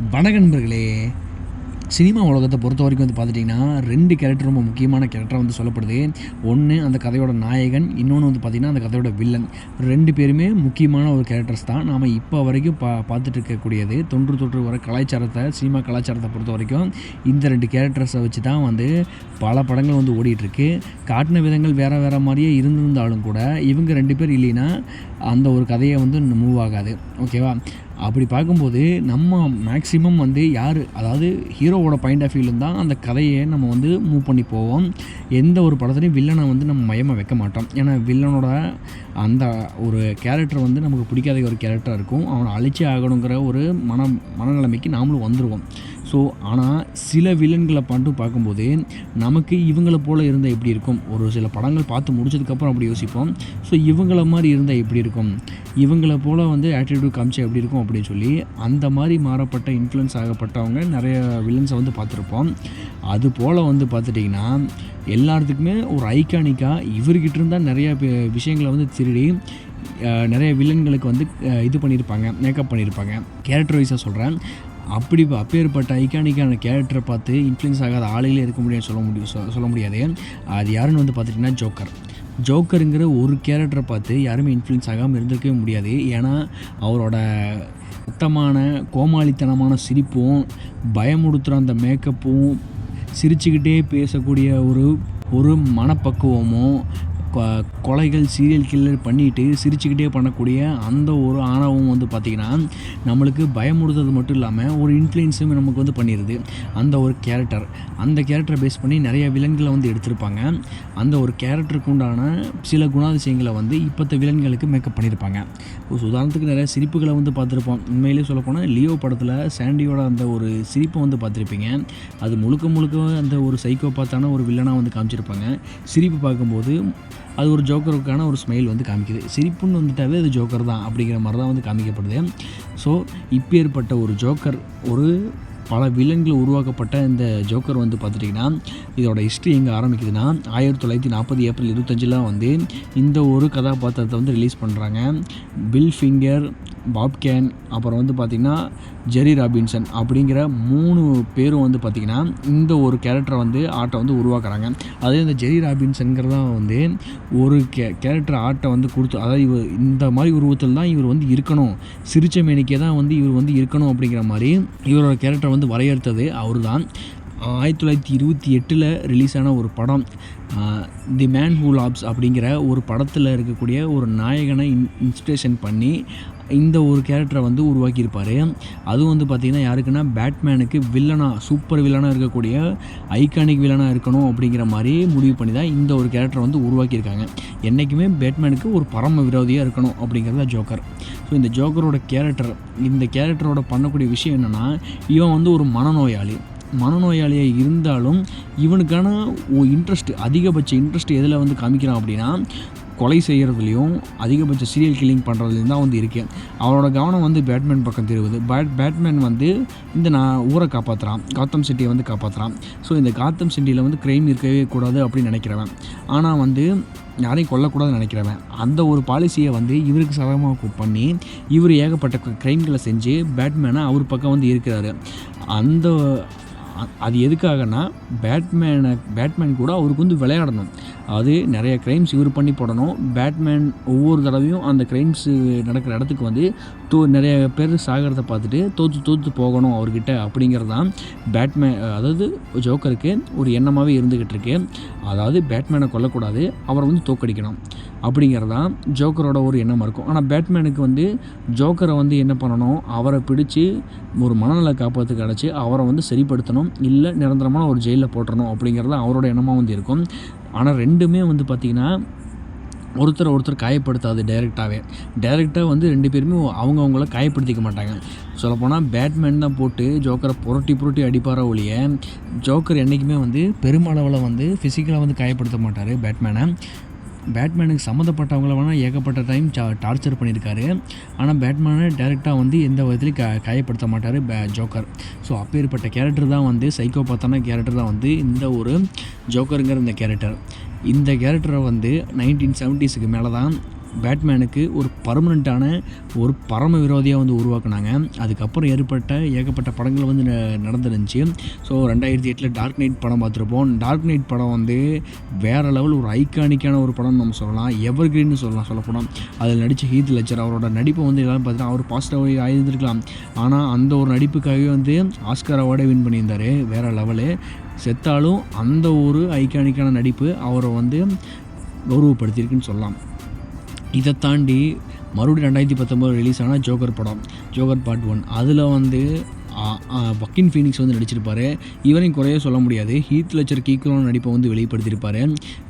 வணக்க நண்பர்களே. சினிமா உலகத்தை பொறுத்த வரைக்கும் வந்து பார்த்துட்டிங்கன்னா 2 கேரக்டர் ரொம்ப முக்கியமான கேரக்டராக வந்து சொல்லப்படுது. ஒன்று அந்த கதையோட நாயகன், இன்னொன்று வந்து பார்த்திங்கன்னா அந்த கதையோட வில்லன். 2 பேருமே முக்கியமான ஒரு கேரக்டர்ஸ் தான். நாம் இப்போ வரைக்கும் பார்த்துட்டு இருக்கக்கூடியது தொன்று வர கலாச்சாரத்தை, சினிமா கலாச்சாரத்தை பொறுத்த வரைக்கும் இந்த 2 கேரக்டர்ஸை வச்சு தான் வந்து பல படங்கள் வந்து ஓடிட்டுருக்கு. காட்டின விதங்கள் வேறு மாதிரியே இருந்திருந்தாலும் கூட இவங்க 2 பேர் இல்லைன்னா அந்த ஒரு கதையை வந்து மூவ் ஆகாது. ஓகேவா? அப்படி பார்க்கும்போது நம்ம மேக்ஸிமம் வந்து யார், அதாவது ஹீரோவோட பாயிண்ட் ஆஃப் வியூவில் தான் அந்த கதையை நம்ம வந்து மூவ் பண்ணி போவோம். எந்த ஒரு படத்துலையும் வில்லனை வந்து நம்ம மையமாக வைக்க மாட்டோம். ஏன்னா வில்லனோட அந்த ஒரு கேரக்டர் வந்து நமக்கு பிடிக்காத ஒரு கேரக்டராக இருக்கும். அவனை அழிச்சே ஆகணுங்கிற ஒரு மனநிலைமைக்கு நாமளும் வந்துடுவோம். ஸோ ஆனால் சில வில்லன்களை மட்டும் பார்க்கும்போது நமக்கு இவங்களை போல் இருந்தால் எப்படி இருக்கும், ஒரு சில படங்கள் பார்த்து முடிச்சதுக்கப்புறம் அப்படி யோசிப்போம். ஸோ இவங்கள மாதிரி இருந்தால் எப்படி இருக்கும், இவங்கள போல் வந்து ஆட்டிடியூட் காமிச்சா எப்படி இருக்கும் அப்படின்னு சொல்லி அந்த மாதிரி மாறப்பட்ட இன்ஃப்ளூயன்ஸ் ஆகப்பட்டவங்க நிறைய வில்லன்ஸை வந்து பார்த்துருப்போம். அது போல் வந்து பார்த்துட்டிங்கன்னா எல்லாத்துக்குமே ஒரு ஐகானிக்காக இவர்கிட்ட இருந்தால் நிறையா விஷயங்களை வந்து திருடி நிறைய வில்லன்களுக்கு வந்து இது பண்ணியிருப்பாங்க, மேக்கப் பண்ணியிருப்பாங்க. கேரக்டர் வைஸாக சொல்கிறேன். அப்பேற்பட்ட ஐகானிக்கான கேரக்டரை பார்த்து இன்ஃப்ளூயன்ஸ் ஆகாத ஆளுகளே இருக்க முடியாது சொல்ல முடியாது. அது யாருன்னு வந்து பார்த்துட்டிங்கன்னா ஜோக்கருங்கிற ஒரு கேரக்டரை பார்த்து யாருமே இன்ஃப்ளூயன்ஸ் ஆகாமல் இருந்திருக்கவே முடியாது. ஏன்னா அவரோட சுத்தமான கோமாளித்தனமான சிரிப்பும், பயமுடுத்துகிற அந்த மேக்கப்பும், சிரிச்சுக்கிட்டே பேசக்கூடிய ஒரு மனப்பக்குவமும், கொலைகள் சீரியல் கில்லர் பண்ணிவிட்டு சிரிச்சுக்கிட்டே பண்ணக்கூடிய அந்த ஒரு ஆணவம் வந்து பார்த்திங்கன்னா நம்மளுக்கு பயமுடுத்துறது மட்டும் இல்லாமல் ஒரு இன்ஃப்ளூயன்ஸும் நமக்கு வந்து பண்ணிடுது. அந்த ஒரு அந்த கேரக்டரை பேஸ் பண்ணி நிறைய வில்லன்களை வந்து எடுத்திருப்பாங்க. அந்த ஒரு கேரக்டருக்கு உண்டான சில குணாதிசயங்களை வந்து இப்போத்த வில்லன்களுக்கு மேக்கப் பண்ணியிருப்பாங்க. உதாரணத்துக்கு நிறைய சிரிப்புகளை வந்து பார்த்துருப்போம். உண்மையிலே சொல்லப்போனால் லியோ படத்தில் சாண்டியோட அந்த ஒரு சிரிப்பை வந்து பார்த்துருப்பீங்க. அது முழுக்க அந்த ஒரு சைக்கோபாத்தான ஒரு வில்லனாக வந்து காமிச்சிருப்பாங்க. சிரிப்பு பார்க்கும்போது அது ஒரு ஜோக்கருக்கான ஒரு ஸ்மைல் வந்து காமிக்குது. சிரிப்புன்னு வந்துட்டாவே அது ஜோக்கர் தான் அப்படிங்கிற மாதிரி தான் வந்து காமிக்கப்படுது. ஸோ இப்பேற்பட்ட ஒரு ஜோக்கர், ஒரு பல வில்லன்கள் உருவாக்கப்பட்ட இந்த ஜோக்கர் வந்து பார்த்துட்டிங்கன்னா இதோட ஹிஸ்ட்ரி எங்கே ஆரம்பிக்குதுன்னா 1940 ஏப்ரல் 25 வந்து இந்த ஒரு கதாபாத்திரத்தை வந்து ரிலீஸ் பண்ணுறாங்க. பில் ஃபிங்கர், பாப் கேன், அப்புறம் வந்து பார்த்திங்கன்னா ஜெரி ராபின்சன் அப்படிங்கிற 3 பேரும் வந்து பார்த்திங்கன்னா இந்த ஒரு கேரக்டரை வந்து ஆர்ட்டை வந்து உருவாக்குறாங்க. அதே இந்த ஜெரி ராபின்சன்கிறதான் வந்து ஒரு கேரக்டர் ஆர்ட்டை வந்து கொடுத்து, அதாவது இவர் இந்த மாதிரி உருவத்தில் தான் இவர் வந்து இருக்கணும், சிரிச்ச மேனிக்கே தான் வந்து இவர் வந்து இருக்கணும் அப்படிங்கிற மாதிரி இவரோட கேரக்டரை வந்து வரையறுத்தது அவர் தான். 1928 ரிலீஸ் ஆன ஒரு படம் தி மேன் ஹூ லாப்ஸ் அப்படிங்கிற ஒரு படத்தில் இருக்கக்கூடிய ஒரு நாயகனை இன்ஸ்பிரேஷன் பண்ணி இந்த ஒரு கேரக்டரை வந்து உருவாக்கியிருப்பார். அதுவும் வந்து பார்த்திங்கன்னா யாருக்குன்னா பேட்மேனுக்கு சூப்பர் வில்லனாக இருக்கக்கூடிய ஐகானிக் வில்லனாக இருக்கணும் அப்படிங்கிற மாதிரி முடிவு பண்ணி தான் இந்த ஒரு கேரக்டரை வந்து உருவாக்கியிருக்காங்க. என்றைக்குமே பேட்மேனுக்கு ஒரு பரம விரோதியாக இருக்கணும் அப்படிங்கிறது தான் ஜோக்கர். ஸோ இந்த ஜோக்கரோட இந்த கேரக்டரோட பண்ணக்கூடிய விஷயம் என்னென்னா, இவன் வந்து ஒரு மனநோயாளியாக இருந்தாலும் இவனுக்கான அதிகபட்ச இன்ட்ரெஸ்ட் எதில் வந்து காமிக்கிறான் அப்படின்னா கொலை செய்கிறதுலையும் அதிகபட்ச சீரியல் கில்லிங் பண்ணுறதுலையும் தான் வந்து இருக்கேன். அவரோட கவனம் வந்து பேட்மேன் பக்கம் திருவுது. பேட்மேன் வந்து இந்த ஊரை காப்பாற்றுறான், காத்தம் சிட்டியை வந்து காப்பாற்றுறான். ஸோ இந்த காத்தம் சிட்டியில் வந்து க்ரைம் இருக்கவே கூடாது அப்படின்னு நினைக்கிறவன், ஆனால் வந்து யாரையும் கொல்லக்கூடாதுன்னு நினைக்கிறவன், அந்த ஒரு பாலிசியை வந்து இவருக்கு சாதகமாக பண்ணி இவர் ஏகப்பட்ட க்ரைம்களை செஞ்சு பேட்மேனை அவர் பக்கம் வந்து இருக்கிறாரு. அது எதுக்காகனா பேட்மேன் கூட அவருக்கு வந்து விளையாடணும். அது நிறைய க்ரைம்ஸ் இவர் பண்ணி போடணும். பேட்மேன் ஒவ்வொரு தடவையும் அந்த க்ரைம்ஸு நடக்கிற இடத்துக்கு வந்து நிறைய பேர் சாகிறத பார்த்துட்டு தோற்று போகணும் அவர்கிட்ட அப்படிங்கிறது தான் அதாவது ஜோக்கருக்கு ஒரு எண்ணமாகவே இருந்துக்கிட்டு இருக்கு. அதாவது பேட்மேனை கொல்லக்கூடாது, அவரை வந்து தோக்கடிக்கணும் அப்படிங்கிறது தான் ஜோக்கரோட ஒரு எண்ணமாக இருக்கும். ஆனால் பேட்மேனுக்கு வந்து ஜோக்கரை வந்து என்ன பண்ணணும், அவரை பிடிச்சி ஒரு மனநல காப்பாற்றுக்கு அடைச்சி அவரை வந்து சரிப்படுத்தணும், இல்லை நிரந்தரமான ஒரு ஜெயிலில் போட்டுறணும் அப்படிங்கிறது அவரோட எண்ணமாக வந்து இருக்கும். ஆனால் ரெண்டுமே வந்து பார்த்திங்கன்னா ஒருத்தர் காயப்படுத்தாது. டைரெக்டாக வந்து 2 பேருமே அவங்கள காயப்படுத்திக்க மாட்டாங்க. சொல்லப்போனால் பேட்மேன் தான் போட்டு ஜோக்கரை புரட்டி அடிப்பார ஒழிய ஜோக்கர் என்றைக்குமே வந்து பெருமளவில் வந்து ஃபிசிக்கலாக வந்து காயப்படுத்த மாட்டார் பேட்மேனுக்கு சம்மந்தப்பட்டவங்கள வேணால் ஏகப்பட்ட டைம் டார்ச்சர் பண்ணியிருக்காரு. ஆனால் பேட்மேனை டைரெக்டாக வந்து எந்த விதத்துலையும் காயப்படுத்த மாட்டார் ஜோக்கர். ஸோ அப்பேற்பட்ட கேரக்டர் தான் வந்து சைக்கோபாத்தான கேரக்டர் தான் வந்து இந்த ஒரு ஜோக்கருங்கிற இந்த கேரக்டரை வந்து 1970s மேலே தான் பேட்மேனுக்கு ஒரு பர்மனெண்ட்டான ஒரு பரம விரோதியாக வந்து உருவாக்குனாங்க. அதுக்கப்புறம் ஏகப்பட்ட படங்கள் வந்து நடந்துருந்துச்சு. ஸோ 2008 டார்க் நைட் படம் பார்த்துருப்போம். டார்க் நைட் படம் வந்து வேறு லெவல் ஒரு ஐகானிக்கான ஒரு படம்னு நம்ம சொல்லலாம். எவர் கிரீன்னு சொல்லப்போனால் அதில் நடித்த ஹீத் லெட்ஜர் அவரோட நடிப்பை வந்து எல்லோரும் பார்த்தீங்கன்னா அவர் பாசிட்டிவாக ஆயிருந்திருக்கலாம். ஆனால் அந்த ஒரு நடிப்புக்காகவே வந்து ஆஸ்கார் அவார்டே வின் பண்ணியிருந்தார். வேறு லெவலு. செத்தாலும் அந்த ஒரு ஐகானிக்கான நடிப்பு அவரை வந்து கௌரவப்படுத்தியிருக்குன்னு சொல்லலாம். இதை தாண்டி மறுபடியும் 2019 ரிலீஸ் ஆன ஜோக்கர் படம், ஜோக்கர் பார்ட் 1, அதில் வந்து வக்கின் ஃபீனிக்ஸ் வந்து நடிச்சிருப்பார். இவரையும் குறைய சொல்ல முடியாது. ஹீத் லெட்ஜருக்கு ஈக்குவலான நடிப்பை வந்து வெளிப்படுத்தியிருப்பார்.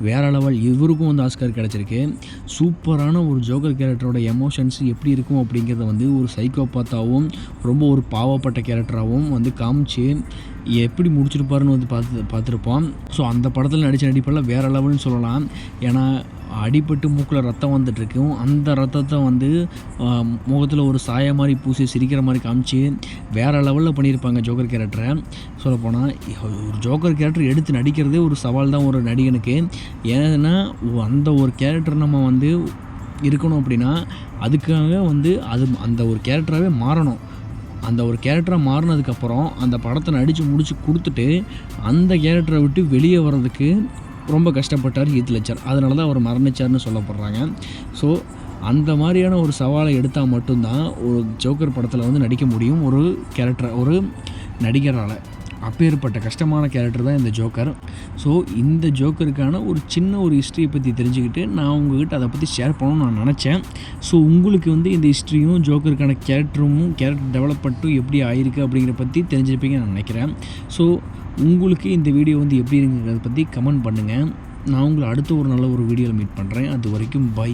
வேறு லெவல். இவருக்கும் வந்து ஆஸ்கார் கிடச்சிருக்கு. சூப்பரான ஒரு ஜோக்கர் கேரக்டரோட எமோஷன்ஸ் எப்படி இருக்கும் அப்படிங்கிறத வந்து ஒரு சைக்கோபாத்தாகவும் ரொம்ப ஒரு பாவப்பட்ட கேரக்டராகவும் வந்து காமிச்சு எப்படி முடிச்சிருப்பாருன்னு வந்து பார்த்துருப்போம். ஸோ அந்த படத்தில் நடித்த நடிப்பெல்லாம் வேறு லெவல்னு சொல்லலாம். ஏன்னா அடிபட்டு மூக்கில் ரத்தம் வந்துட்டுருக்கும். அந்த ரத்தத்தை வந்து முகத்தில் ஒரு சாய மாதிரி பூசி சிரிக்கிற மாதிரி காமிச்சு வேறு லெவலில் பண்ணியிருப்பாங்க ஜோக்கர் கேரக்டரை. சொல்லப்போனால் ஒரு ஜோக்கர் கேரக்டர் எடுத்து நடிக்கிறதே ஒரு சவால் தான் ஒரு நடிகனுக்கு. ஏன்னா அந்த ஒரு கேரக்டர் நம்ம வந்து இருக்கணும் அப்படின்னா அதுக்காக வந்து அந்த ஒரு கேரக்டராகவே மாறணும். அந்த ஒரு கேரக்டராக மாறினதுக்கப்புறம் அந்த படத்தை முடிச்சு கொடுத்துட்டு அந்த கேரக்டரை விட்டு வெளியே வர்றதுக்கு ரொம்ப கஷ்டப்பட்டார் ஹீத் லெட்ஜர். அதனால தான் அவர் மரணிச்சார்னு சொல்லப்படுறாங்க. ஸோ அந்த மாதிரியான ஒரு சவாலை எடுத்தால் மட்டும்தான் ஒரு ஜோக்கர் படத்தில் வந்து நடிக்க முடியும் ஒரு நடிகரால். அப்பேற்பட்ட கஷ்டமான கேரக்டர் தான் இந்த ஜோக்கர். ஸோ இந்த ஜோக்கருக்கான ஒரு சின்ன ஒரு ஹிஸ்ட்ரியை பற்றி தெரிஞ்சுக்கிட்டு நான் உங்கள்கிட்ட அதை பற்றி ஷேர் பண்ணணும்னு நான் நினச்சேன். ஸோ உங்களுக்கு வந்து இந்த ஹிஸ்ட்ரியும் ஜோக்கருக்கான கேரக்டர் டெவலப்மெண்ட்டும் எப்படி ஆயிருக்கு அப்படிங்கிற பற்றி தெரிஞ்சிருப்பீங்கன்னு நான் நினைக்கிறேன். ஸோ உங்களுக்கு இந்த வீடியோ வந்து எப்படி இருக்குங்கிறத பற்றி கமெண்ட் பண்ணுங்கள். நான் உங்களை அடுத்த ஒரு நல்ல ஒரு வீடியோவில் மீட் பண்ணுறேன். அது வரைக்கும் பை.